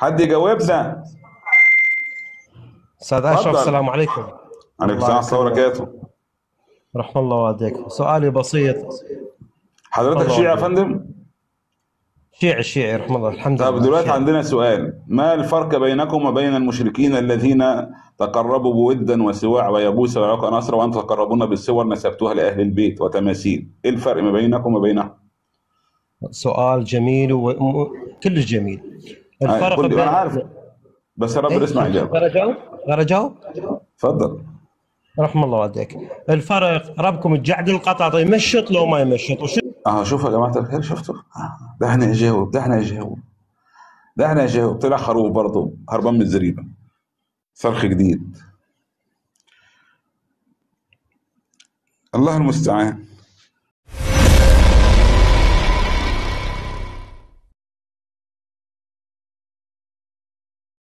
حد يجاوبنا؟ استاذ اشرف، اتفضل. السلام عليكم. عليكم الله السلام ورحمه الله يكرمك. وبركاته. رحم الله والديك. سؤالي بسيط. رحم حضرتك الله شيعي يا والديك. فندم؟ شيعي رحم الله، الحمد طب لله دلوقتي شيعي. عندنا سؤال، ما الفرق بينكم وبين المشركين الذين تقربوا بودا وسواع ويبوس ويعوق نصر، وانتم تقربون بالصور نسبتوها لاهل البيت وتماثيل؟ ايه الفرق ما بينكم وبينهم؟ سؤال جميل وكلش جميل. الفرق كل انا بين عارف، بس يا رب اي نسمع اجابه. اقدر اجاوب. اتفضل. رحم الله والديك. الفرق ربكم الجعد القطاطي يمشط لو ما يمشط شوفوا يا جماعه الخير، شفتوا؟ ده احنا يجاوب، ده احنا يجاوب طلع خروف برضه هربان من الزريبه. صرخ جديد. الله المستعان.